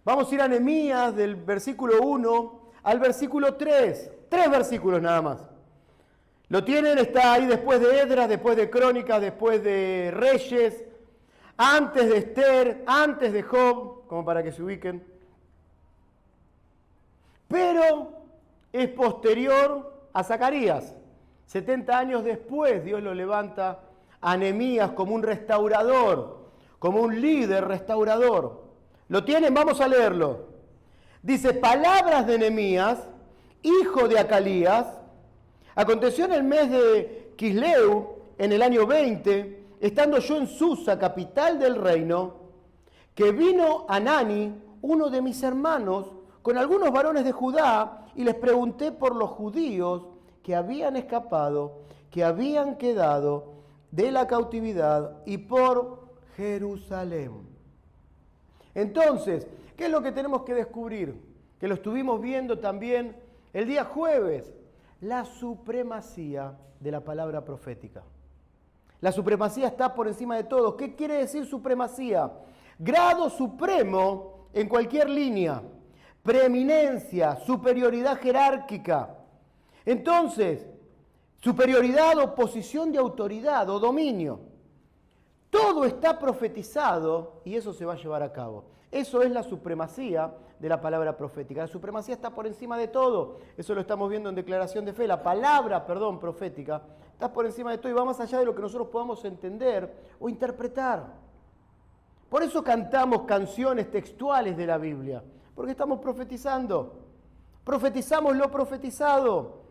Vamos a ir a Nehemías del versículo 1 al versículo 3. 3 versículos nada más. Lo tienen, está ahí después de Esdras, después de Crónicas, después de Reyes, antes de Esther, antes de Job, como para que se ubiquen. Pero es posterior a Zacarías. 70 años después Dios lo levanta a Nehemías como un restaurador, como un líder restaurador. ¿Lo tienen? Vamos a leerlo. Dice, palabras de Nehemías, hijo de Acalías. Aconteció en el mes de Quisleu, en el año 20, estando yo en Susa, capital del reino, que vino Anani, uno de mis hermanos, con algunos varones de Judá, y les pregunté por los judíos que habían escapado, que habían quedado de la cautividad, y por Jerusalén. Entonces, ¿qué es lo que tenemos que descubrir? Que lo estuvimos viendo también el día jueves. La supremacía de la palabra profética. La supremacía está por encima de todo. ¿Qué quiere decir supremacía? Grado supremo en cualquier línea. Preeminencia, superioridad jerárquica. Entonces, superioridad o posición de autoridad o dominio. Todo está profetizado y eso se va a llevar a cabo. Eso es la supremacía de la palabra profética. La supremacía está por encima de todo. Eso lo estamos viendo en declaración de fe. La palabra, profética, está por encima de todo y va más allá de lo que nosotros podamos entender o interpretar. Por eso cantamos canciones textuales de la Biblia, porque estamos profetizando. Profetizamos lo profetizado.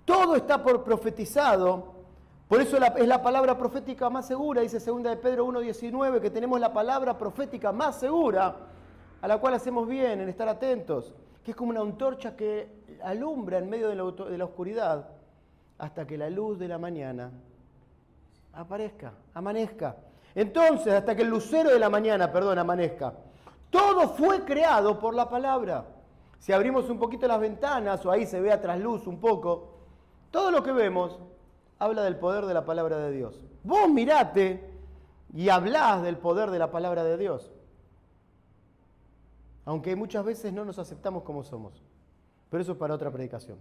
Todo está por profetizado. Por eso es la palabra profética más segura, dice 2 de Pedro 1:19, que tenemos la palabra profética más segura, a la cual hacemos bien en estar atentos, que es como una antorcha que alumbra en medio de la oscuridad hasta que la luz de la mañana amanezca. Entonces, hasta que el lucero de la mañana, amanezca. Todo fue creado por la palabra. Si abrimos un poquito las ventanas, o ahí se ve a trasluz un poco, todo lo que vemos habla del poder de la palabra de Dios. Vos mirate y hablás del poder de la palabra de Dios. Aunque muchas veces no nos aceptamos como somos. Pero eso es para otra predicación.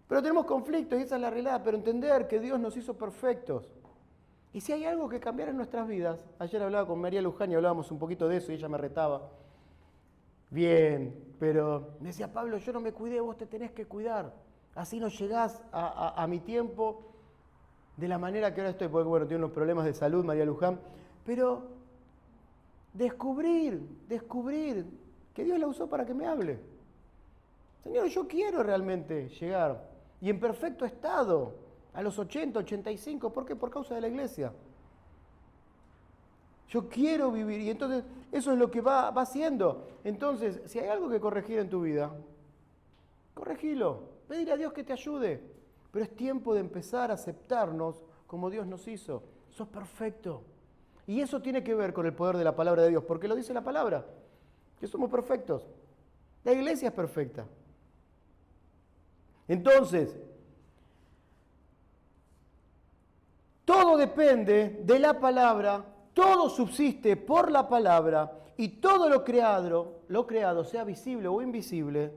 Pero tenemos conflictos y esa es la realidad. Pero entender que Dios nos hizo perfectos. Y si hay algo que cambiar en nuestras vidas, ayer hablaba con María Luján y hablábamos un poquito de eso y ella me retaba. Bien, pero me decía, Pablo, yo no me cuidé, vos te tenés que cuidar. Así no llegás a mi tiempo de la manera que ahora estoy, porque bueno, tiene unos problemas de salud, María Luján, pero descubrir que Dios la usó para que me hable. Señor, yo quiero realmente llegar, y en perfecto estado, a los 80, 85, ¿por qué? Por causa de la iglesia. Yo quiero vivir, y entonces eso es lo que va haciendo. Entonces, si hay algo que corregir en tu vida, corregilo. Pedirle a Dios que te ayude. Pero es tiempo de empezar a aceptarnos como Dios nos hizo. Sos perfecto. Y eso tiene que ver con el poder de la palabra de Dios, porque lo dice la palabra, que somos perfectos. La iglesia es perfecta. Entonces, todo depende de la palabra, todo subsiste por la palabra, y todo lo creado, sea visible o invisible,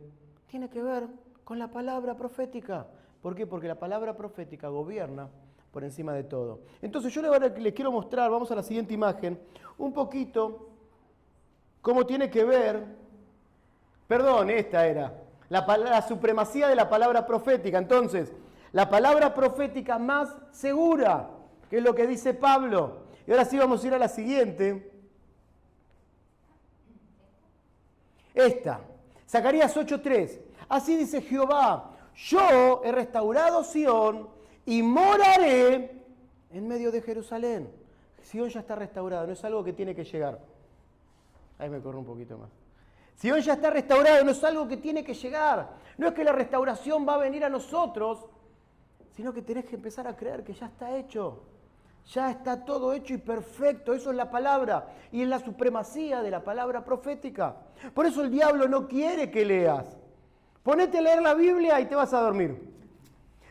tiene que ver con la palabra profética. ¿Por qué? Porque la palabra profética gobierna por encima de todo. Entonces yo les quiero mostrar, vamos a la siguiente imagen, un poquito cómo tiene que ver, esta era, la supremacía de la palabra profética. Entonces, la palabra profética más segura, que es lo que dice Pablo. Y ahora sí vamos a ir a la siguiente. Esta, Zacarías 8:3. Así dice Jehová, yo he restaurado Sión y moraré en medio de Jerusalén. Sión ya está restaurado, no es algo que tiene que llegar. Ahí me corro un poquito más. Sión ya está restaurado, no es algo que tiene que llegar. No es que la restauración va a venir a nosotros, sino que tenés que empezar a creer que ya está hecho. Ya está todo hecho y perfecto, eso es la palabra. Y es la supremacía de la palabra profética. Por eso el diablo no quiere que leas. Ponete a leer la Biblia y te vas a dormir.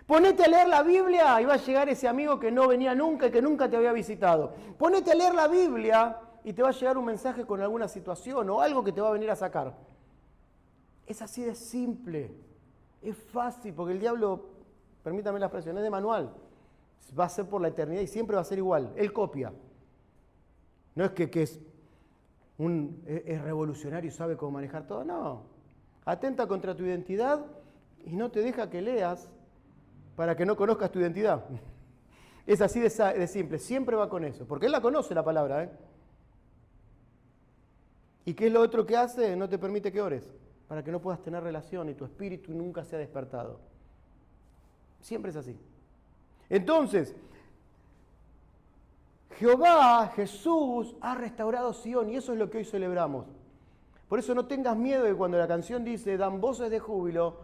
Ponete a leer la Biblia y va a llegar ese amigo que no venía nunca y que nunca te había visitado. Ponete a leer la Biblia y te va a llegar un mensaje con alguna situación o algo que te va a venir a sacar. Es así de simple, es fácil, porque el diablo, permítame la expresión, es de manual. Va a ser por la eternidad y siempre va a ser igual. Él copia. No es que es revolucionario y sabe cómo manejar todo, no. Atenta contra tu identidad y no te deja que leas para que no conozcas tu identidad. Es así de simple, siempre va con eso, porque él la conoce la palabra, ¿eh? ¿Y qué es lo otro que hace? No te permite que ores, para que no puedas tener relación y tu espíritu nunca sea despertado. Siempre es así. Entonces, Jehová, Jesús, ha restaurado Sion y eso es lo que hoy celebramos. Por eso no tengas miedo de cuando la canción dice, dan voces de júbilo,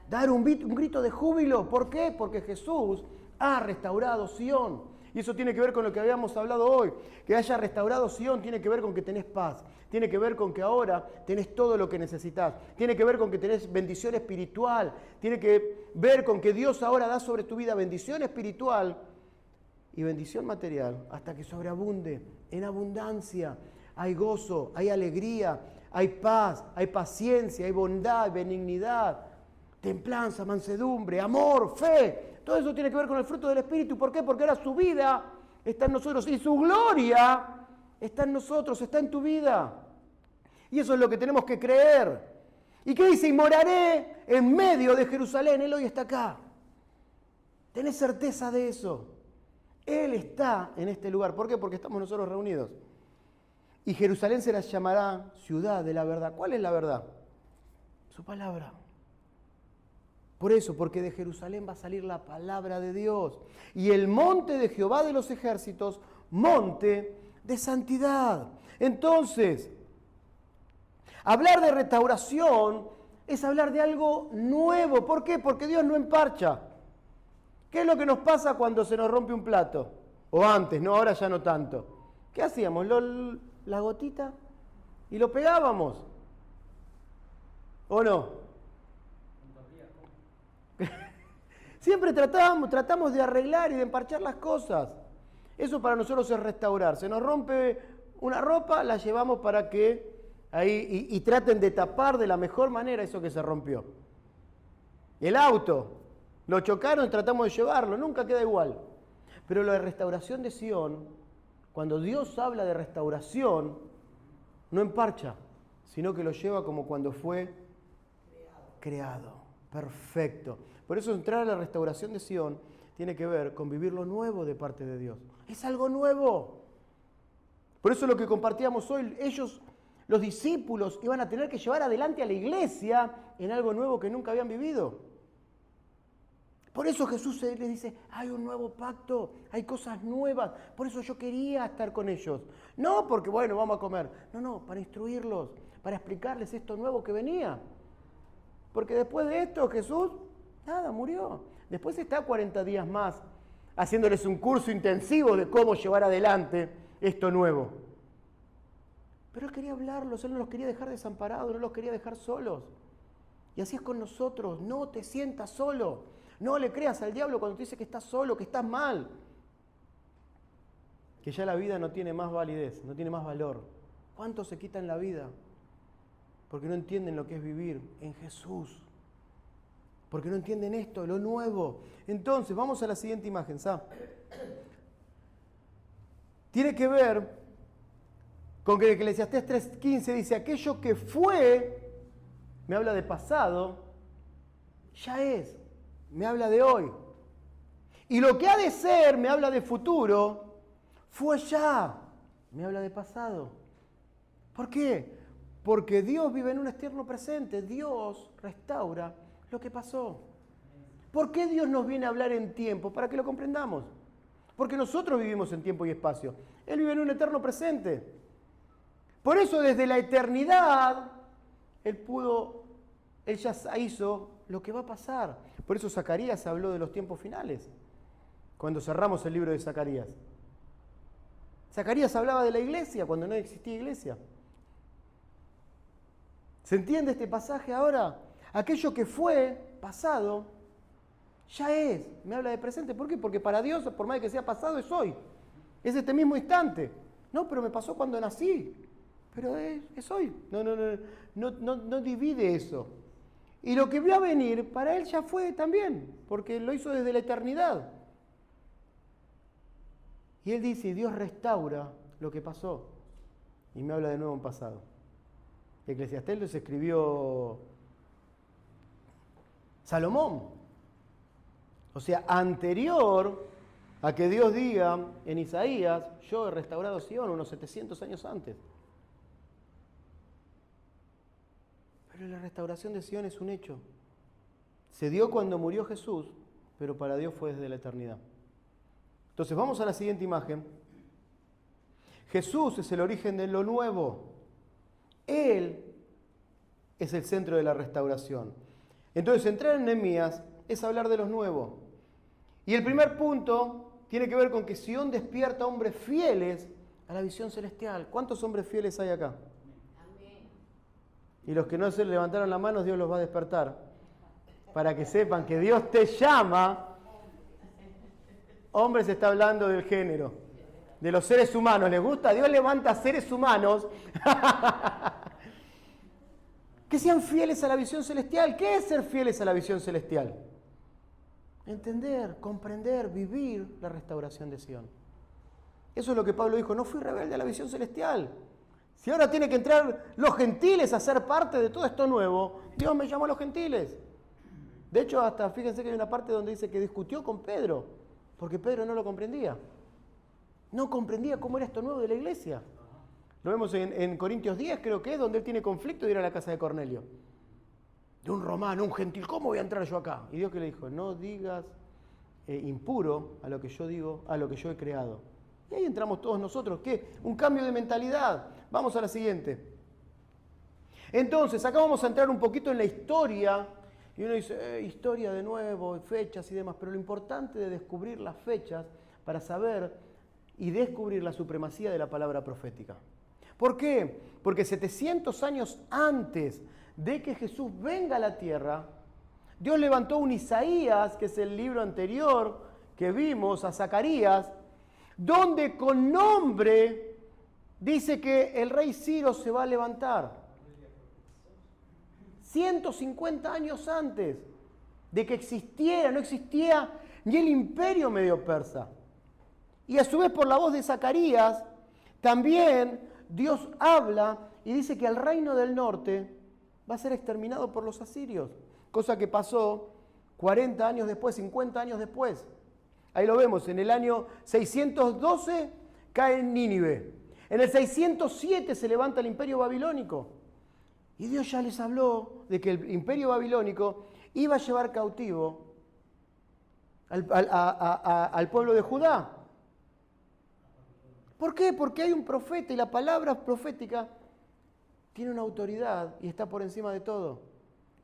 dar un grito de júbilo. ¿Por qué? Porque Jesús ha restaurado Sion. Y eso tiene que ver con lo que habíamos hablado hoy. Que haya restaurado Sion tiene que ver con que tenés paz. Tiene que ver con que ahora tenés todo lo que necesitas. Tiene que ver con que tenés bendición espiritual. Tiene que ver con que Dios ahora da sobre tu vida bendición espiritual y bendición material hasta que sobreabunde en abundancia. Hay gozo, hay alegría, hay paz, hay paciencia, hay bondad, benignidad, templanza, mansedumbre, amor, fe. Todo eso tiene que ver con el fruto del Espíritu. ¿Por qué? Porque ahora su vida está en nosotros y su gloria está en nosotros, está en tu vida. Y eso es lo que tenemos que creer. ¿Y qué dice? Y moraré en medio de Jerusalén. Él hoy está acá. Tenés certeza de eso. Él está en este lugar. ¿Por qué? Porque estamos nosotros reunidos. Y Jerusalén se la llamará ciudad de la verdad. ¿Cuál es la verdad? Su palabra. Por eso, porque de Jerusalén va a salir la palabra de Dios. Y el monte de Jehová de los ejércitos, monte de santidad. Entonces, hablar de restauración es hablar de algo nuevo. ¿Por qué? Porque Dios no emparcha. ¿Qué es lo que nos pasa cuando se nos rompe un plato? O antes, no, ahora ya no tanto. ¿Qué hacíamos? La gotita y lo pegábamos. ¿O no? Siempre tratamos de arreglar y de emparchar las cosas. Eso para nosotros es restaurar. Se nos rompe una ropa, la llevamos para que ahí y traten de tapar de la mejor manera eso que se rompió. El auto, lo chocaron y tratamos de llevarlo, nunca queda igual. Pero la restauración de Sion, cuando Dios habla de restauración, no emparcha, sino que lo lleva como cuando fue creado. Perfecto. Por eso entrar a la restauración de Sion tiene que ver con vivir lo nuevo de parte de Dios. Es algo nuevo. Por eso lo que compartíamos hoy, ellos, los discípulos, iban a tener que llevar adelante a la iglesia en algo nuevo que nunca habían vivido. Por eso Jesús les dice, hay un nuevo pacto, hay cosas nuevas. Por eso yo quería estar con ellos. No porque, bueno, vamos a comer. No, para instruirlos, para explicarles esto nuevo que venía. Porque después de esto Jesús, nada, murió. Después está 40 días más haciéndoles un curso intensivo de cómo llevar adelante esto nuevo. Pero Él quería hablarlos, Él no los quería dejar desamparados, no los quería dejar solos. Y así es con nosotros, no te sientas solo. No le creas al diablo cuando te dice que estás solo, que estás mal. Que ya la vida no tiene más validez, no tiene más valor. ¿Cuántos se quitan la vida? Porque no entienden lo que es vivir en Jesús. Porque no entienden esto, lo nuevo. Entonces, vamos a la siguiente imagen, ¿sabes? Tiene que ver con que Eclesiastés 3:15 dice, aquello que fue, me habla de pasado, ya es, me habla de hoy. Y lo que ha de ser, me habla de futuro, fue ya, me habla de pasado. ¿Por qué? Porque Dios vive en un eterno presente. Dios restaura lo que pasó. ¿Por qué Dios nos viene a hablar en tiempo? Para que lo comprendamos. Porque nosotros vivimos en tiempo y espacio. Él vive en un eterno presente. Por eso desde la eternidad, Él ya hizo lo que va a pasar. Por eso Zacarías habló de los tiempos finales, cuando cerramos el libro de Zacarías. Zacarías hablaba de la iglesia cuando no existía iglesia. ¿Se entiende este pasaje ahora? Aquello que fue pasado, ya es. Me habla de presente. ¿Por qué? Porque para Dios, por más que sea pasado, es hoy. Es este mismo instante. No, pero me pasó cuando nací. Pero es hoy. No divide eso. Y lo que va a venir, para él ya fue también, porque lo hizo desde la eternidad. Y él dice, Dios restaura lo que pasó. Y me habla de nuevo en pasado. Eclesiastés los escribió Salomón. O sea, anterior a que Dios diga en Isaías, yo he restaurado Sion unos 700 años antes. Pero la restauración de Sion es un hecho. Se dio cuando murió Jesús, pero para Dios fue desde la eternidad. Entonces vamos a la siguiente imagen. Jesús es el origen de lo nuevo. Él es el centro de la restauración. Entonces entrar en Nehemías es hablar de los nuevos. Y el primer punto tiene que ver con que Sion despierta hombres fieles a la visión celestial. ¿Cuántos hombres fieles hay acá? Y los que no se levantaron la mano, Dios los va a despertar. Para que sepan que Dios te llama. Hombres está hablando del género, de los seres humanos. ¿Les gusta? Dios levanta seres humanos que sean fieles a la visión celestial. ¿Qué es ser fieles a la visión celestial? Entender, comprender, vivir la restauración de Sion. Eso es lo que Pablo dijo, no fui rebelde a la visión celestial. Si ahora tiene que entrar los gentiles a ser parte de todo esto nuevo, Dios me llamó a los gentiles. De hecho, hasta fíjense que hay una parte donde dice que discutió con Pedro, porque Pedro no lo comprendía. No comprendía cómo era esto nuevo de la iglesia. Lo vemos en Corintios 10, creo que es, donde él tiene conflicto de ir a la casa de Cornelio. De un romano, un gentil, ¿cómo voy a entrar yo acá? Y Dios que le dijo, no digas impuro a lo que yo digo, a lo que yo he creado. Y ahí entramos todos nosotros. ¿Qué? Un cambio de mentalidad. Vamos a la siguiente. Entonces, acá vamos a entrar un poquito en la historia. Y uno dice, historia de nuevo, fechas y demás. Pero lo importante de descubrir las fechas para saber y descubrir la supremacía de la palabra profética. ¿Por qué? Porque 700 años antes de que Jesús venga a la tierra, Dios levantó un Isaías, que es el libro anterior que vimos, a Zacarías, donde con nombre dice que el rey Ciro se va a levantar. 150 años antes de que no existía ni el imperio medio persa. Y a su vez por la voz de Zacarías, también Dios habla y dice que el reino del norte va a ser exterminado por los asirios. Cosa que pasó 40 años después, 50 años después. Ahí lo vemos, en el año 612 cae en Nínive. En el 607 se levanta el imperio babilónico. Y Dios ya les habló de que el imperio babilónico iba a llevar cautivo al pueblo de Judá. ¿Por qué? Porque hay un profeta y la palabra profética tiene una autoridad y está por encima de todo.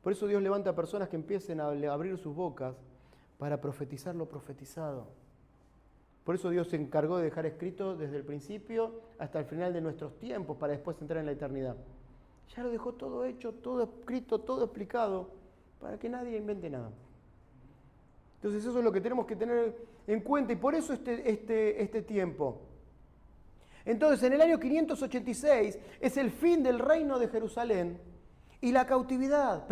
Por eso Dios levanta personas que empiecen a abrir sus bocas para profetizar lo profetizado. Por eso Dios se encargó de dejar escrito desde el principio hasta el final de nuestros tiempos para después entrar en la eternidad. Ya lo dejó todo hecho, todo escrito, todo explicado, para que nadie invente nada. Entonces eso es lo que tenemos que tener en cuenta y por eso este tiempo. Entonces en el año 586 es el fin del reino de Jerusalén y la cautividad.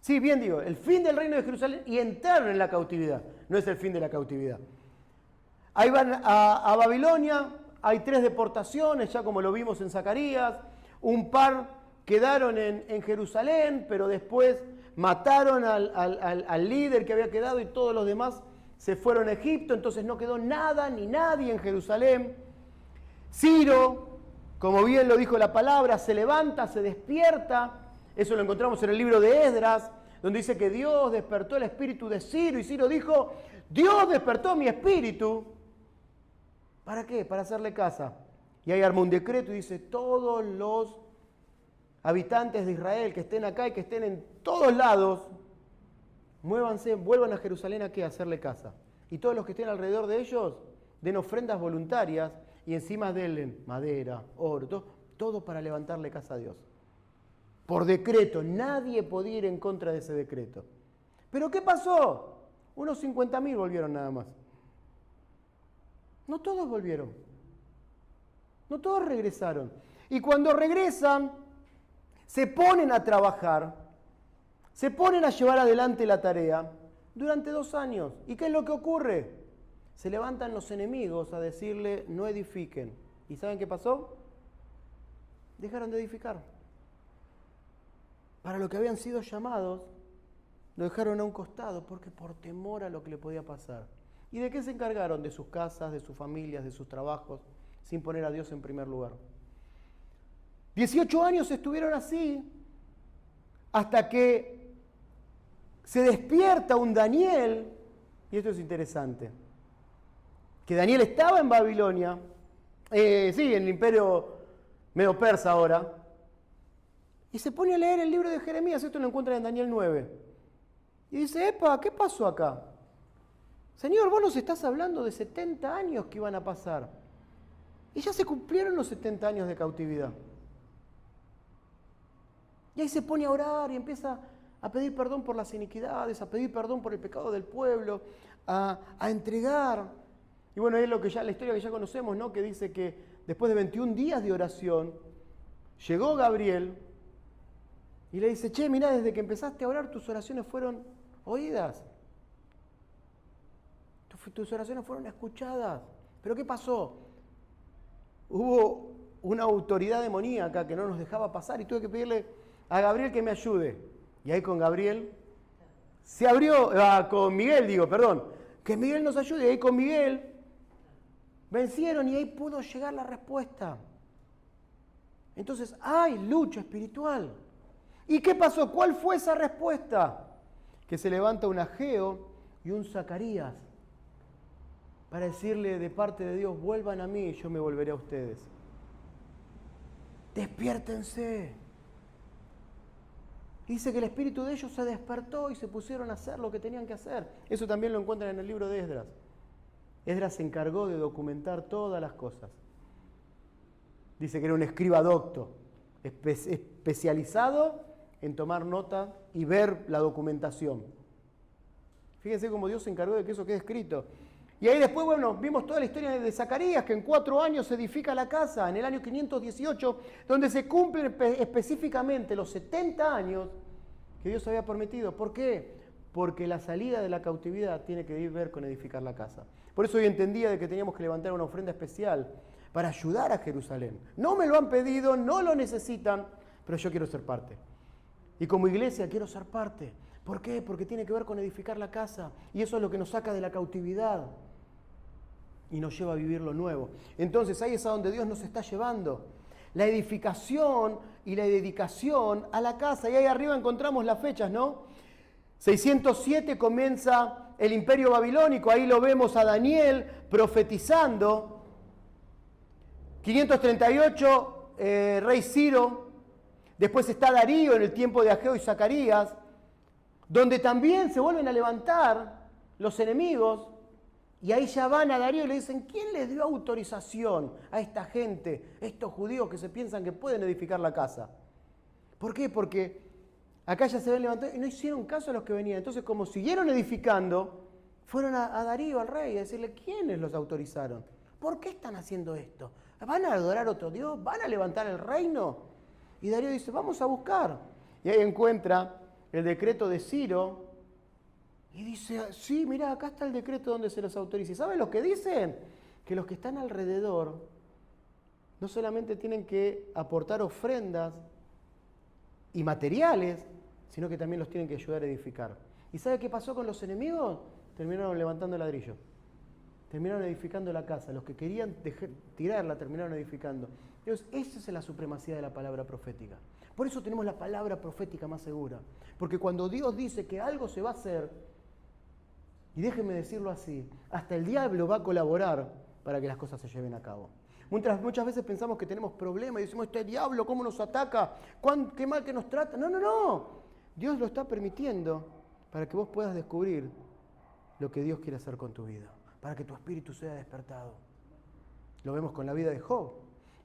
Sí, bien digo, el fin del reino de Jerusalén y entrar en la cautividad. No es el fin de la cautividad. Ahí van a Babilonia, hay 3 deportaciones, ya como lo vimos en Zacarías. Un par quedaron en Jerusalén, pero después mataron al líder que había quedado y todos los demás se fueron a Egipto, entonces no quedó nada ni nadie en Jerusalén. Ciro, como bien lo dijo la palabra, se levanta, se despierta. Eso lo encontramos en el libro de Esdras, donde dice que Dios despertó el espíritu de Ciro. Y Ciro dijo, Dios despertó mi espíritu. ¿Para qué? Para hacerle casa. Y ahí arma un decreto y dice, todos los habitantes de Israel que estén acá y que estén en todos lados, muévanse, vuelvan a Jerusalén a qué? A hacerle casa. Y todos los que estén alrededor de ellos den ofrendas voluntarias y encima denle madera, oro, todo para levantarle casa a Dios. Por decreto, nadie podía ir en contra de ese decreto. ¿Pero qué pasó? Unos 50.000 volvieron nada más. No todos volvieron. No todos regresaron. Y cuando regresan, se ponen a trabajar, se ponen a llevar adelante la tarea durante 2 años. ¿Y qué es lo que ocurre? Se levantan los enemigos a decirle, no edifiquen. ¿Y saben qué pasó? Dejaron de edificar. Para lo que habían sido llamados, lo dejaron a un costado, porque por temor a lo que le podía pasar. ¿Y de qué se encargaron? De sus casas, de sus familias, de sus trabajos, sin poner a Dios en primer lugar. 18 años estuvieron así, hasta que se despierta un Daniel, y esto es interesante, que Daniel estaba en Babilonia, en el imperio medo-persa ahora, y se pone a leer el libro de Jeremías. Esto lo encuentran en Daniel 9. Y dice, epa, ¿qué pasó acá? Señor, vos nos estás hablando de 70 años que iban a pasar. Y ya se cumplieron los 70 años de cautividad. Y ahí se pone a orar y empieza a pedir perdón por las iniquidades, a pedir perdón por el pecado del pueblo, a entregar. Y bueno, es la historia que ya conocemos, ¿no? Que dice que después de 21 días de oración, llegó Gabriel y le dice, che, mirá, desde que empezaste a orar, tus oraciones fueron oídas. Tus oraciones fueron escuchadas. ¿Pero qué pasó? Hubo una autoridad demoníaca que no nos dejaba pasar y tuve que pedirle a Gabriel que me ayude. Y ahí con Gabriel se abrió, con Miguel, que Miguel nos ayude. Y ahí con Miguel vencieron y ahí pudo llegar la respuesta. Entonces hay lucha espiritual. ¿Y qué pasó? ¿Cuál fue esa respuesta? Que se levanta un Ageo y un Zacarías para decirle de parte de Dios, vuelvan a mí y yo me volveré a ustedes. Despiértense. Dice que el espíritu de ellos se despertó y se pusieron a hacer lo que tenían que hacer. Eso también lo encuentran en el libro de Esdras. Esdras se encargó de documentar todas las cosas. Dice que era un escriba docto, especializado en tomar nota y ver la documentación. Fíjense cómo Dios se encargó de que eso quede escrito. Y ahí después, vimos toda la historia de Zacarías, que en 4 años se edifica la casa, en el año 518, donde se cumplen específicamente los 70 años que Dios había prometido. ¿Por qué? Porque la salida de la cautividad tiene que ver con edificar la casa. Por eso hoy entendía de que teníamos que levantar una ofrenda especial para ayudar a Jerusalén. No me lo han pedido, no lo necesitan, pero yo quiero ser parte. Y como iglesia quiero ser parte. ¿Por qué? Porque tiene que ver con edificar la casa. Y eso es lo que nos saca de la cautividad y nos lleva a vivir lo nuevo. Entonces ahí es a donde Dios nos está llevando. La edificación y la dedicación a la casa. Y ahí arriba encontramos las fechas, ¿no? 607 comienza el imperio babilónico. Ahí lo vemos a Daniel profetizando. 538, rey Ciro. Después está Darío en el tiempo de Ageo y Zacarías, donde también se vuelven a levantar los enemigos. Y ahí ya van a Darío y le dicen, ¿quién les dio autorización a esta gente, estos judíos que se piensan que pueden edificar la casa? ¿Por qué? Porque acá ya se ven levantando y no hicieron caso a los que venían. Entonces, como siguieron edificando, fueron a Darío, al rey, a decirle, ¿quiénes los autorizaron? ¿Por qué están haciendo esto? ¿Van a adorar a otro Dios? ¿Van a levantar el reino? Y Darío dice, vamos a buscar. Y ahí encuentra el decreto de Ciro. Y dice, sí, mirá, acá está el decreto donde se los autoriza. ¿Y saben lo que dicen? Que los que están alrededor no solamente tienen que aportar ofrendas y materiales, sino que también los tienen que ayudar a edificar. ¿Y sabe qué pasó con los enemigos? Terminaron levantando ladrillo. Terminaron edificando la casa. Los que querían tirarla terminaron edificando. Entonces, esa es la supremacía de la palabra profética. Por eso tenemos la palabra profética más segura. Porque cuando Dios dice que algo se va a hacer, y déjenme decirlo así, hasta el diablo va a colaborar para que las cosas se lleven a cabo. Muchas veces pensamos que tenemos problemas y decimos, este diablo, ¿cómo nos ataca? ¿Qué mal que nos trata? No. Dios lo está permitiendo para que vos puedas descubrir lo que Dios quiere hacer con tu vida, para que tu espíritu sea despertado. Lo vemos con la vida de Job.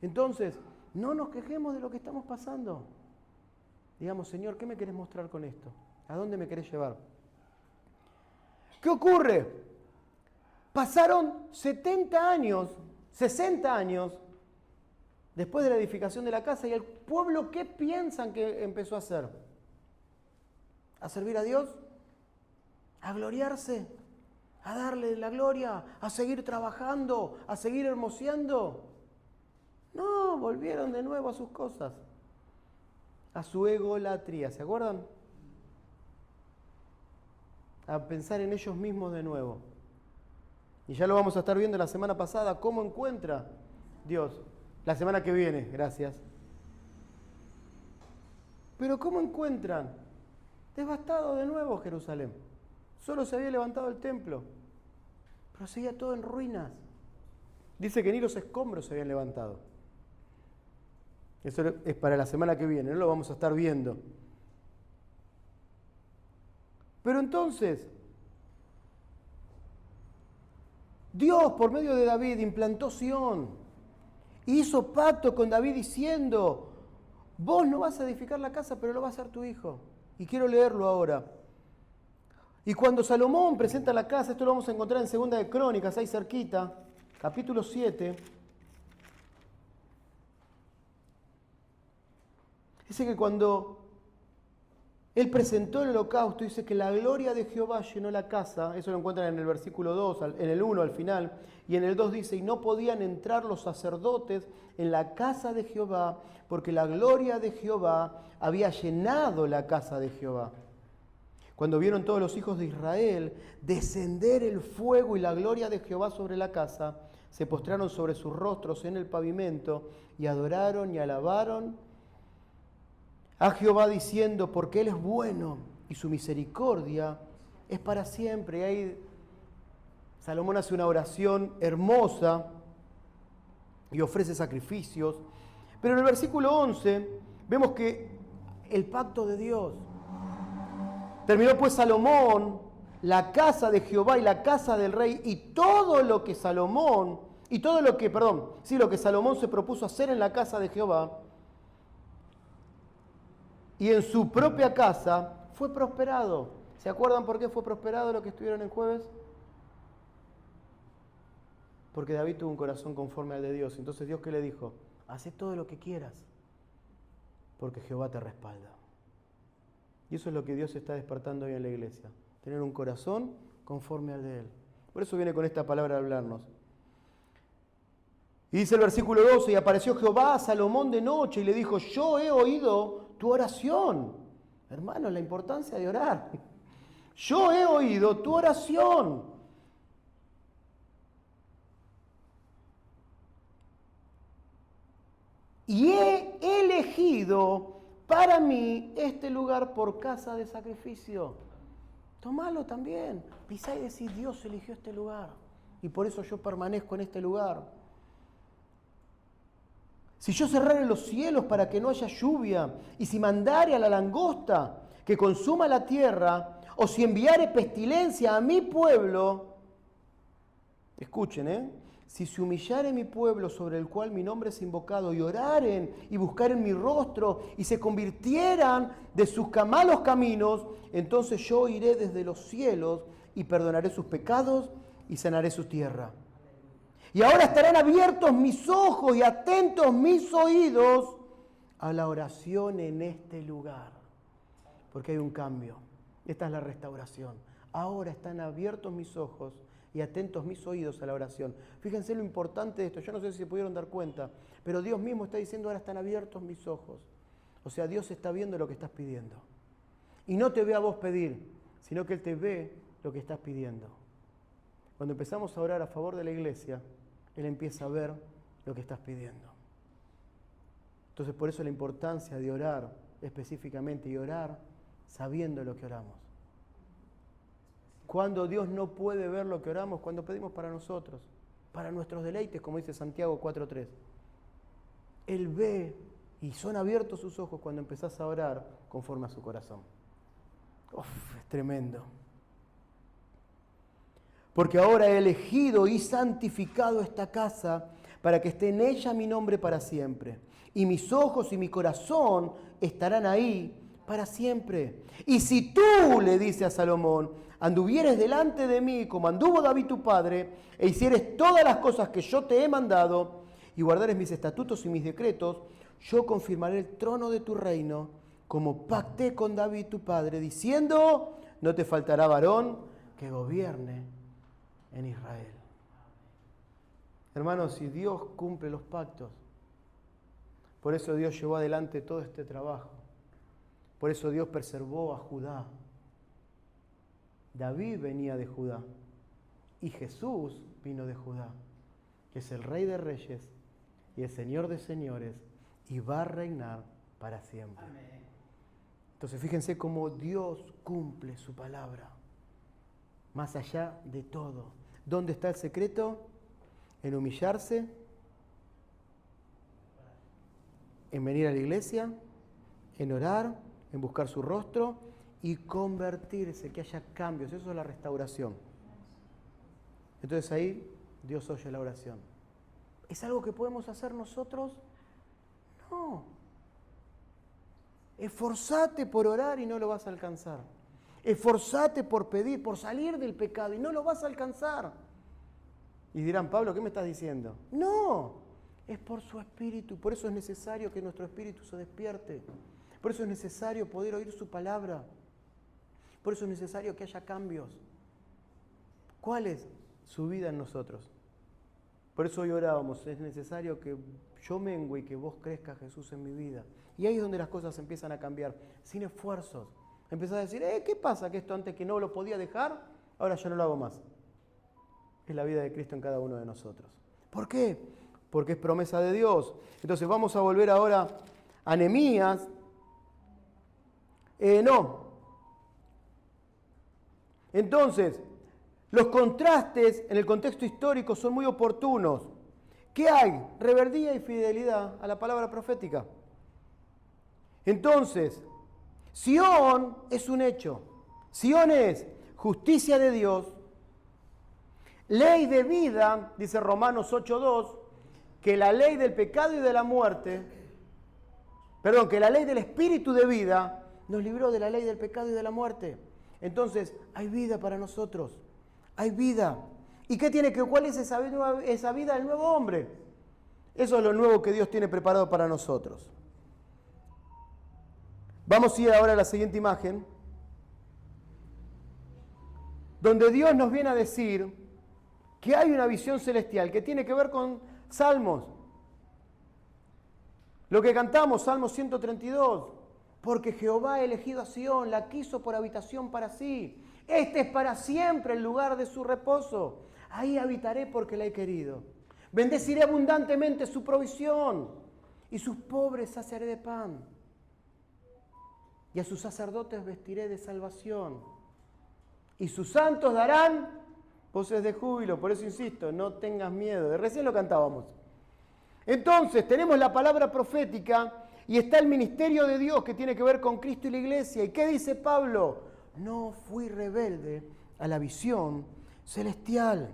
Entonces, no nos quejemos de lo que estamos pasando. Digamos, Señor, ¿qué me querés mostrar con esto? ¿A dónde me querés llevar? ¿Qué ocurre? Pasaron 70 años, 60 años después de la edificación de la casa, y el pueblo, ¿qué piensan que empezó a hacer? ¿A servir a Dios? ¿A gloriarse? ¿A darle la gloria? ¿A seguir trabajando? ¿A seguir hermoseando? No, volvieron de nuevo a sus cosas, a su egolatría, ¿se acuerdan? A pensar en ellos mismos de nuevo. Y ya lo vamos a estar viendo la semana pasada, cómo encuentra Dios. La semana que viene, gracias. Pero ¿cómo encuentran? Devastado de nuevo Jerusalén. Solo se había levantado el templo, pero seguía todo en ruinas. Dice que ni los escombros se habían levantado. Eso es para la semana que viene, no lo vamos a estar viendo. Pero entonces, Dios por medio de David implantó Sión y hizo pacto con David diciendo: vos no vas a edificar la casa, pero lo va a hacer tu hijo. Y quiero leerlo ahora. Y cuando Salomón presenta la casa, esto lo vamos a encontrar en 2 de Crónicas, ahí cerquita, capítulo 7. Dice que cuando él presentó el holocausto, dice que la gloria de Jehová llenó la casa. Eso lo encuentran en el versículo 2, en el 1 al final. Y en el 2 dice: y no podían entrar los sacerdotes en la casa de Jehová, porque la gloria de Jehová había llenado la casa de Jehová. Cuando vieron todos los hijos de Israel descender el fuego y la gloria de Jehová sobre la casa, se postraron sobre sus rostros en el pavimento y adoraron y alabaron a Jehová diciendo: porque Él es bueno y su misericordia es para siempre. Y ahí Salomón hace una oración hermosa y ofrece sacrificios. Pero en el versículo 11 vemos que el pacto de Dios. Terminó pues Salomón la casa de Jehová y la casa del rey, y todo lo que Salomón se propuso hacer en la casa de Jehová y en su propia casa fue prosperado. ¿Se acuerdan por qué fue prosperado lo que estuvieron en jueves? Porque David tuvo un corazón conforme al de Dios. Entonces Dios, ¿qué le dijo? Haz todo lo que quieras, porque Jehová te respalda. Y eso es lo que Dios está despertando hoy en la iglesia. Tener un corazón conforme al de Él. Por eso viene con esta palabra a hablarnos. Y dice el versículo 12: y apareció Jehová a Salomón de noche y le dijo: yo he oído tu oración. Hermanos, la importancia de orar. Yo he oído tu oración. Y he elegido para mí este lugar por casa de sacrificio. Tomalo también. Pisá y decís: Dios eligió este lugar. Y por eso yo permanezco en este lugar. Si yo cerrare los cielos para que no haya lluvia, y si mandare a la langosta que consuma la tierra, o si enviare pestilencia a mi pueblo, escuchen, si se humillare mi pueblo sobre el cual mi nombre es invocado, y oraren y buscaren mi rostro, y se convirtieran de sus malos caminos, entonces yo iré desde los cielos y perdonaré sus pecados y sanaré su tierra. Y ahora estarán abiertos mis ojos y atentos mis oídos a la oración en este lugar. Porque hay un cambio. Esta es la restauración. Ahora están abiertos mis ojos y atentos mis oídos a la oración. Fíjense lo importante de esto. Yo no sé si se pudieron dar cuenta, pero Dios mismo está diciendo: ahora están abiertos mis ojos. O sea, Dios está viendo lo que estás pidiendo. Y no te ve a vos pedir, sino que Él te ve lo que estás pidiendo. Cuando empezamos a orar a favor de la iglesia, Él empieza a ver lo que estás pidiendo. Entonces, por eso la importancia de orar específicamente, y orar sabiendo lo que oramos. Cuando Dios no puede ver lo que oramos, cuando pedimos para nosotros, para nuestros deleites, como dice Santiago 4:3. Él ve y son abiertos sus ojos cuando empezás a orar conforme a su corazón. Es tremendo. Porque ahora he elegido y santificado esta casa para que esté en ella mi nombre para siempre. Y mis ojos y mi corazón estarán ahí para siempre. Y si tú, le dice a Salomón, anduvieres delante de mí como anduvo David tu padre, e hicieres todas las cosas que yo te he mandado, y guardares mis estatutos y mis decretos, yo confirmaré el trono de tu reino, como pacté con David tu padre, diciendo, no te faltará varón que gobierne en Israel. Hermanos, si Dios cumple los pactos, por eso Dios llevó adelante todo este trabajo. Por eso Dios preservó a Judá. David venía de Judá y Jesús vino de Judá, que es el Rey de Reyes y el Señor de Señores y va a reinar para siempre. Amén. Entonces fíjense cómo Dios cumple su palabra, más allá de todo. ¿Dónde está el secreto? En humillarse, en venir a la iglesia, en orar, en buscar su rostro y convertirse, que haya cambios. Eso es la restauración. Entonces ahí Dios oye la oración. ¿Es algo que podemos hacer nosotros? No. Esforzate por orar y no lo vas a alcanzar. Esforzate por pedir, por salir del pecado y no lo vas a alcanzar. Y dirán, Pablo, ¿qué me estás diciendo? No, es por su espíritu. Por eso es necesario que nuestro espíritu se despierte. Por eso es necesario poder oír su palabra. Por eso es necesario que haya cambios. ¿Cuál es su vida en nosotros? Por eso hoy orábamos, es necesario que yo mengue y que vos crezcas, Jesús, en mi vida. Y ahí es donde las cosas empiezan a cambiar, sin esfuerzos. Empezás a decir, ¿qué pasa? Que esto antes que no lo podía dejar, ahora yo no lo hago más. Es la vida de Cristo en cada uno de nosotros. ¿Por qué? Porque es promesa de Dios. Entonces vamos a volver ahora a Nehemías. Entonces, los contrastes en el contexto histórico son muy oportunos. ¿Qué hay? Rebeldía y fidelidad a la palabra profética. Entonces, Sión es un hecho. Sión es justicia de Dios, ley de vida, dice Romanos 8:2, que la ley del pecado y de la muerte, que la ley del espíritu de vida nos libró de la ley del pecado y de la muerte. Entonces, hay vida para nosotros. Hay vida. ¿Y cuál es esa vida del nuevo hombre? Eso es lo nuevo que Dios tiene preparado para nosotros. Vamos a ir ahora a la siguiente imagen, donde Dios nos viene a decir que hay una visión celestial que tiene que ver con Salmos. Lo que cantamos, Salmo 132, porque Jehová ha elegido a Sión, la quiso por habitación para sí. Este es para siempre el lugar de su reposo. Ahí habitaré porque la he querido. Bendeciré abundantemente su provisión y sus pobres saciaré de pan. Y a sus sacerdotes vestiré de salvación. Y sus santos darán voces de júbilo. Por eso insisto, no tengas miedo. Recién lo cantábamos. Entonces, tenemos la palabra profética y está el ministerio de Dios que tiene que ver con Cristo y la iglesia. ¿Y qué dice Pablo? No fui rebelde a la visión celestial.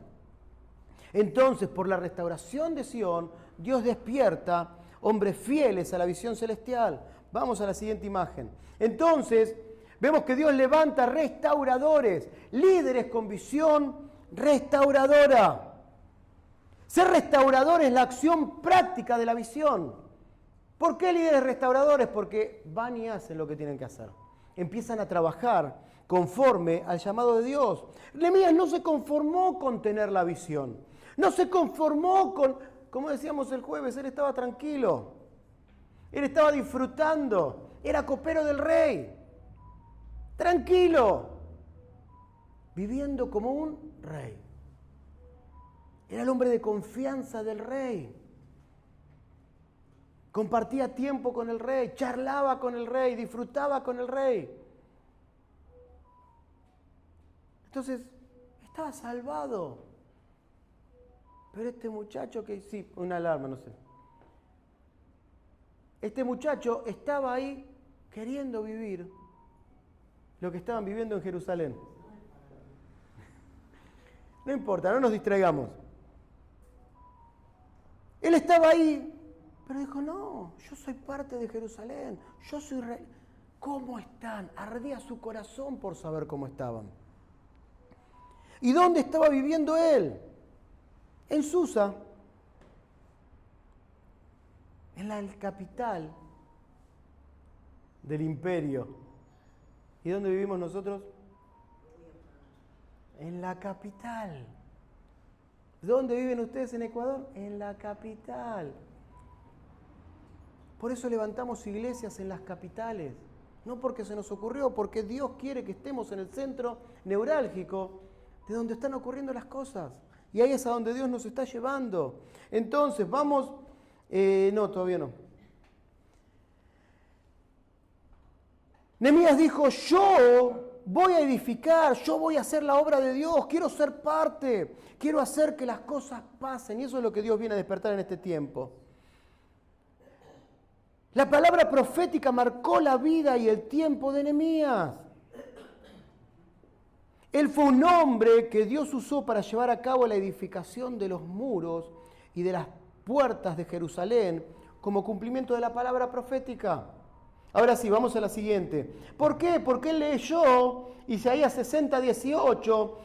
Entonces, por la restauración de Sión, Dios despierta hombres fieles a la visión celestial. Vamos a la siguiente imagen. Entonces, vemos que Dios levanta restauradores, líderes con visión restauradora. Ser restaurador es la acción práctica de la visión. ¿Por qué líderes restauradores? Porque van y hacen lo que tienen que hacer. Empiezan a trabajar conforme al llamado de Dios. Nehemías no se conformó con tener la visión. No se conformó con, como decíamos el jueves, él estaba tranquilo. Él estaba disfrutando. Era copero del rey. Tranquilo. Viviendo como un rey. Era el hombre de confianza del rey. Compartía tiempo con el rey, charlaba con el rey, disfrutaba con el rey. Entonces, estaba salvado. Pero este muchacho que, sí, una alarma, no sé. Este muchacho estaba ahí queriendo vivir lo que estaban viviendo en Jerusalén. No importa, no nos distraigamos. Él estaba ahí, pero dijo, no, yo soy parte de Jerusalén, yo soy rey. ¿Cómo están? Ardía su corazón por saber cómo estaban. ¿Y dónde estaba viviendo él? En Susa, en la capital del imperio. ¿Y dónde vivimos nosotros? En la capital. ¿Dónde viven ustedes en Ecuador? En la capital. Por eso levantamos iglesias en las capitales. No porque se nos ocurrió, porque Dios quiere que estemos en el centro neurálgico de donde están ocurriendo las cosas. Y ahí es a donde Dios nos está llevando. Entonces, vamos... no, todavía no. Nehemías dijo, yo voy a edificar, yo voy a hacer la obra de Dios, quiero ser parte, quiero hacer que las cosas pasen. Y eso es lo que Dios viene a despertar en este tiempo. La palabra profética marcó la vida y el tiempo de Nehemías. Él fue un hombre que Dios usó para llevar a cabo la edificación de los muros y de las puertas de Jerusalén como cumplimiento de la palabra profética. Ahora sí, vamos a la siguiente. ¿Por qué? Porque él leyó Isaías 60:18,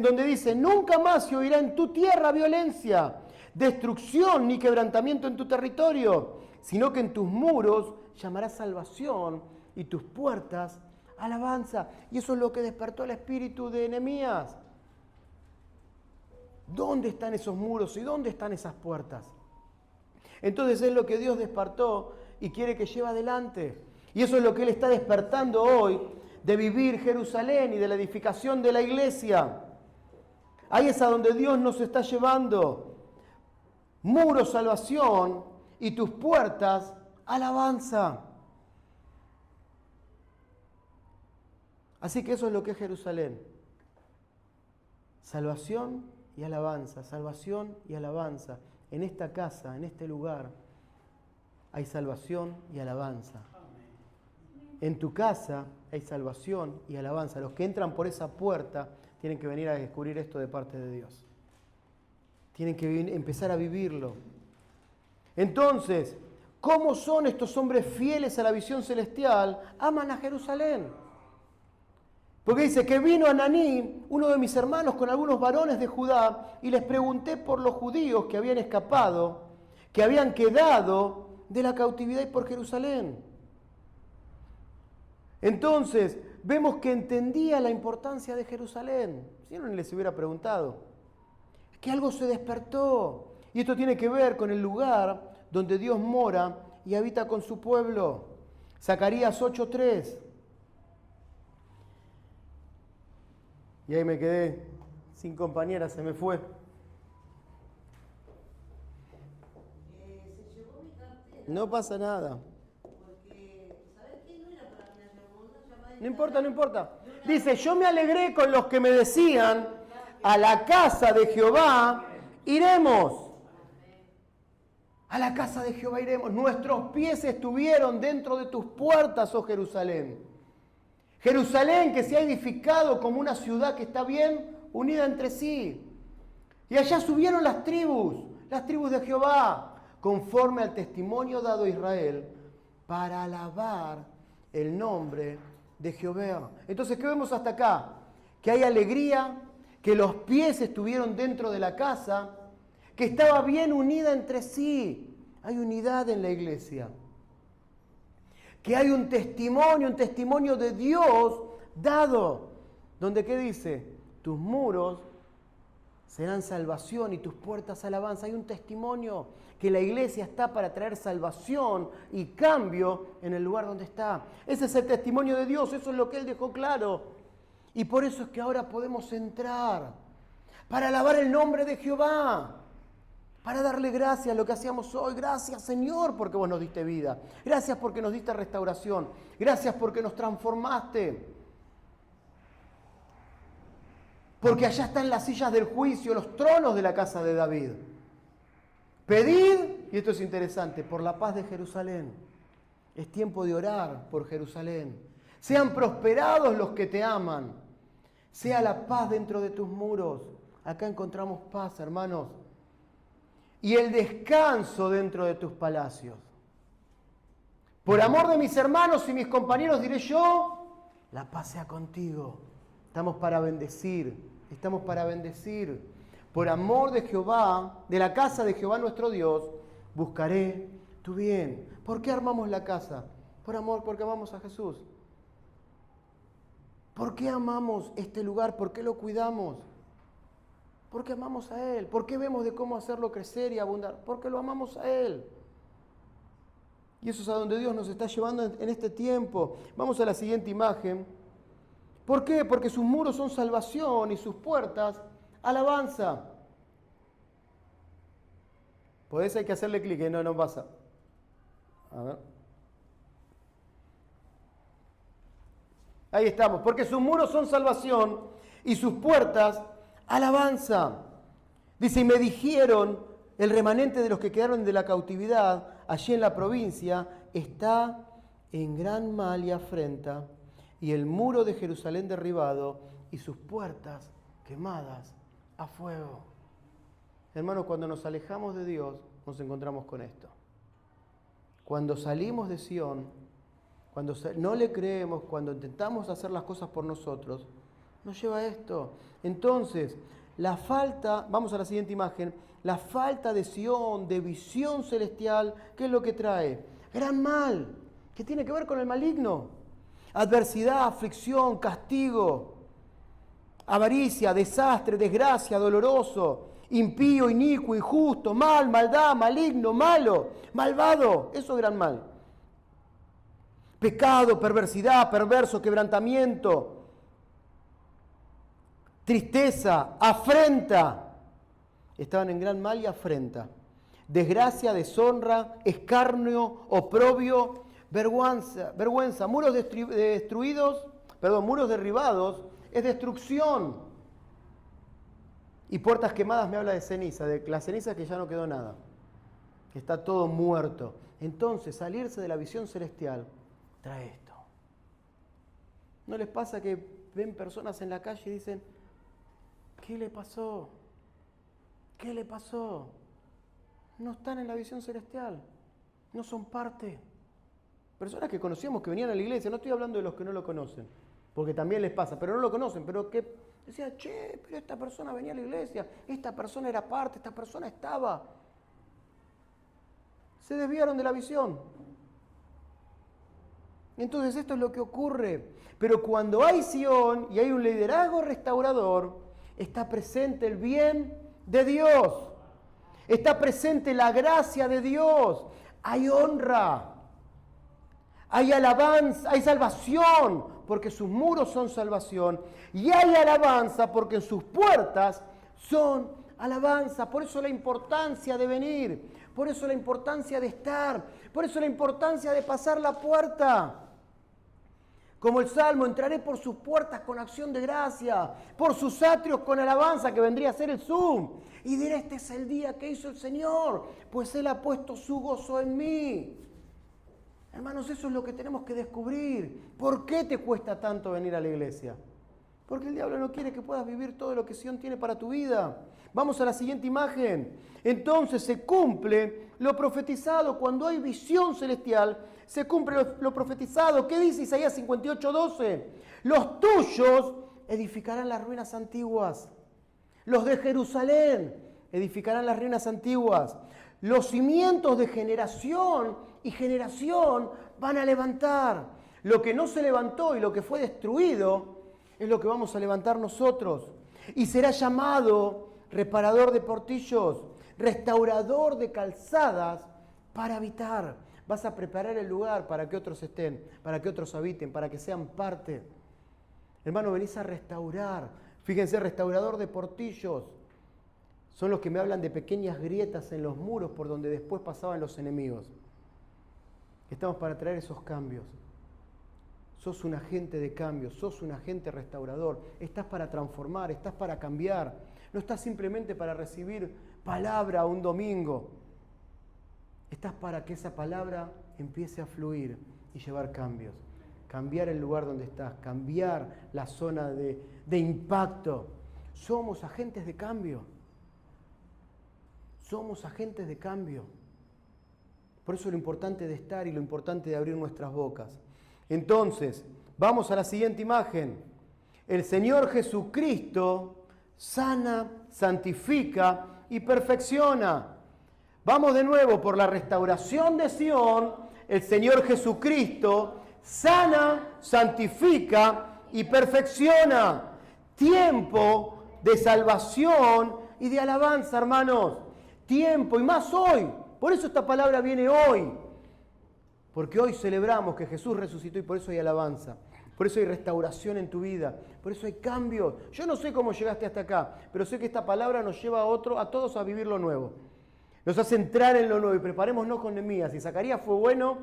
donde dice, nunca más se oirá en tu tierra violencia, destrucción ni quebrantamiento en tu territorio, sino que en tus muros llamarás salvación y tus puertas alabanza. Y eso es lo que despertó el espíritu de Nehemías. ¿Dónde están esos muros y dónde están esas puertas? Entonces es lo que Dios despertó y quiere que lleve adelante. Y eso es lo que Él está despertando hoy, de vivir Jerusalén y de la edificación de la iglesia. Ahí es a donde Dios nos está llevando. Muro, salvación, y tus puertas, alabanza. Así que eso es lo que es Jerusalén. Salvación y alabanza, salvación y alabanza. En esta casa, en este lugar, hay salvación y alabanza. En tu casa hay salvación y alabanza. Los que entran por esa puerta tienen que venir a descubrir esto de parte de Dios. Tienen que empezar a vivirlo. Entonces, ¿cómo son estos hombres fieles a la visión celestial? Aman a Jerusalén. Porque dice que vino Ananí, uno de mis hermanos, con algunos varones de Judá, y les pregunté por los judíos que habían escapado, que habían quedado de la cautividad y por Jerusalén. Entonces, vemos que entendía la importancia de Jerusalén. Si no, ni les hubiera preguntado. Es que algo se despertó. Y esto tiene que ver con el lugar donde Dios mora y habita con su pueblo. Zacarías 8:3. Y ahí me quedé sin compañera, se me fue. Se llevó mi cartera. No pasa nada. Porque, ¿sabes qué? No era para mí la llamada. No importa, no importa. Dice, yo me alegré con los que me decían, a la casa de Jehová iremos. A la casa de Jehová iremos. Nuestros pies estuvieron dentro de tus puertas, oh Jerusalén. Jerusalén que se ha edificado como una ciudad que está bien unida entre sí. Y allá subieron las tribus de Jehová, conforme al testimonio dado a Israel, para alabar el nombre de Jehová. Entonces, ¿qué vemos hasta acá? Que hay alegría, que los pies estuvieron dentro de la casa, que estaba bien unida entre sí. Hay unidad en la iglesia. Que hay un testimonio de Dios dado. Donde, ¿qué dice? Tus muros serán salvación y tus puertas alabanza. Hay un testimonio que la iglesia está para traer salvación y cambio en el lugar donde está. Ese es el testimonio de Dios, eso es lo que Él dejó claro. Y por eso es que ahora podemos entrar para alabar el nombre de Jehová. Para darle gracias a lo que hacíamos hoy. Gracias, Señor, porque vos nos diste vida. Gracias porque nos diste restauración. Gracias porque nos transformaste. Porque allá están las sillas del juicio, los tronos de la casa de David. Pedid, y esto es interesante, por la paz de Jerusalén. Es tiempo de orar por Jerusalén. Sean prosperados los que te aman. Sea la paz dentro de tus muros. Acá encontramos paz, hermanos. Y el descanso dentro de tus palacios. Por amor de mis hermanos y mis compañeros diré yo, la paz sea contigo. Estamos para bendecir, estamos para bendecir. Por amor de Jehová, de la casa de Jehová nuestro Dios, buscaré tu bien. ¿Por qué armamos la casa? Por amor, porque amamos a Jesús. ¿Por qué amamos este lugar? ¿Por qué lo cuidamos? Porque amamos a Él. ¿Por qué vemos de cómo hacerlo crecer y abundar? Porque lo amamos a Él. Y eso es a donde Dios nos está llevando en este tiempo. Vamos a la siguiente imagen. ¿Por qué? Porque sus muros son salvación y sus puertas alabanza. Por eso hay que hacerle clic, no pasa. A ver. Ahí estamos. Porque sus muros son salvación y sus puertas alabanza. Dice, y me dijeron, el remanente de los que quedaron de la cautividad, allí en la provincia, está en gran mal y afrenta, y el muro de Jerusalén derribado, y sus puertas quemadas a fuego. Hermanos, cuando nos alejamos de Dios, nos encontramos con esto. Cuando salimos de Sión, cuando no le creemos, cuando intentamos hacer las cosas por nosotros, nos lleva a esto. Entonces, la falta, vamos a la siguiente imagen, la falta de Sión, de visión celestial, ¿qué es lo que trae? Gran mal, que tiene que ver con el maligno. Adversidad, aflicción, castigo, avaricia, desastre, desgracia, doloroso, impío, inicuo, injusto, mal, maldad, maligno, malo, malvado, eso es gran mal. Pecado, perversidad, perverso, quebrantamiento, tristeza, afrenta. Estaban en gran mal y afrenta. Desgracia, deshonra, escarnio, oprobio, vergüenza. Muros muros derribados es destrucción. Y puertas quemadas me habla de ceniza, de la ceniza que ya no quedó nada, que está todo muerto. Entonces, salirse de la visión celestial trae esto. ¿No les pasa que ven personas en la calle y dicen, ¿qué le pasó? ¿Qué le pasó? No están en la visión celestial, no son parte. Personas que conocíamos que venían a la iglesia, no estoy hablando de los que no lo conocen, porque también les pasa, pero no lo conocen, pero que decían, pero esta persona venía a la iglesia, esta persona era parte, esta persona estaba. Se desviaron de la visión. Entonces esto es lo que ocurre. Pero cuando hay Sión y hay un liderazgo restaurador, está presente el bien de Dios. Está presente la gracia de Dios. Hay honra. Hay alabanza, hay salvación, porque sus muros son salvación. Y hay alabanza porque en sus puertas son alabanza. Por eso la importancia de venir. Por eso la importancia de estar. Por eso la importancia de pasar la puerta. Como el Salmo, entraré por sus puertas con acción de gracia, por sus atrios con alabanza, que vendría a ser el Zoom. Y diré, este es el día que hizo el Señor, pues Él ha puesto su gozo en mí. Hermanos, eso es lo que tenemos que descubrir. ¿Por qué te cuesta tanto venir a la iglesia? Porque el diablo no quiere que puedas vivir todo lo que Sión tiene para tu vida. Vamos a la siguiente imagen. Entonces se cumple lo profetizado. Cuando hay visión celestial, se cumple lo profetizado. ¿Qué dice Isaías 58:12? Los tuyos edificarán las ruinas antiguas. Los de Jerusalén edificarán las ruinas antiguas. Los cimientos de generación y generación van a levantar. Lo que no se levantó y lo que fue destruido es lo que vamos a levantar nosotros. Y será llamado reparador de portillos, restaurador de calzadas para habitar. Vas a preparar el lugar para que otros estén, para que otros habiten, para que sean parte. Hermano, venís a restaurar. Fíjense, restaurador de portillos. Son los que me hablan de pequeñas grietas en los muros por donde después pasaban los enemigos. Estamos para traer esos cambios. Sos un agente de cambio, sos un agente restaurador. Estás para transformar, estás para cambiar. No estás simplemente para recibir palabra un domingo. Estás para que esa palabra empiece a fluir y llevar cambios. Cambiar el lugar donde estás, cambiar la zona de impacto. Somos agentes de cambio. Somos agentes de cambio. Por eso lo importante de estar y lo importante de abrir nuestras bocas. Entonces, vamos a la siguiente imagen. El Señor Jesucristo sana, santifica y perfecciona. Vamos de nuevo por la restauración de Sión. El Señor Jesucristo sana, santifica y perfecciona. Tiempo de salvación y de alabanza, hermanos. Tiempo, y más hoy. Por eso esta palabra viene hoy. Porque hoy celebramos que Jesús resucitó y por eso hay alabanza. Por eso hay restauración en tu vida. Por eso hay cambios. Yo no sé cómo llegaste hasta acá, pero sé que esta palabra nos lleva a todos a vivir lo nuevo. Nos hace entrar en lo nuevo y preparémonos con Nehemías. Si Zacarías fue bueno,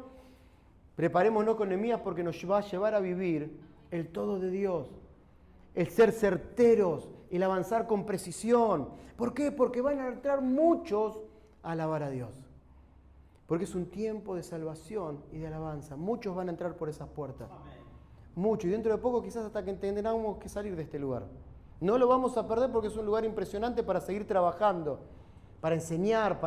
preparémonos con Nehemías porque nos va a llevar a vivir el todo de Dios. El ser certeros, el avanzar con precisión. ¿Por qué? Porque van a entrar muchos a alabar a Dios. Porque es un tiempo de salvación y de alabanza. Muchos van a entrar por esas puertas. Muchos. Y dentro de poco quizás hasta que tengamos que salir de este lugar. No lo vamos a perder porque es un lugar impresionante para seguir trabajando, para enseñar,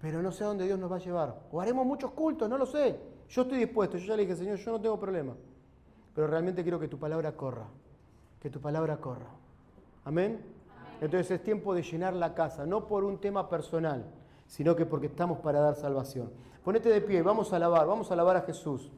pero no sé a dónde Dios nos va a llevar. O haremos muchos cultos, no lo sé. Yo estoy dispuesto. Yo ya le dije, Señor, yo no tengo problema. Pero realmente quiero que tu palabra corra. Que tu palabra corra. ¿Amén? Entonces es tiempo de llenar la casa, no por un tema personal, sino que porque estamos para dar salvación. Ponete de pie, vamos a alabar a Jesús.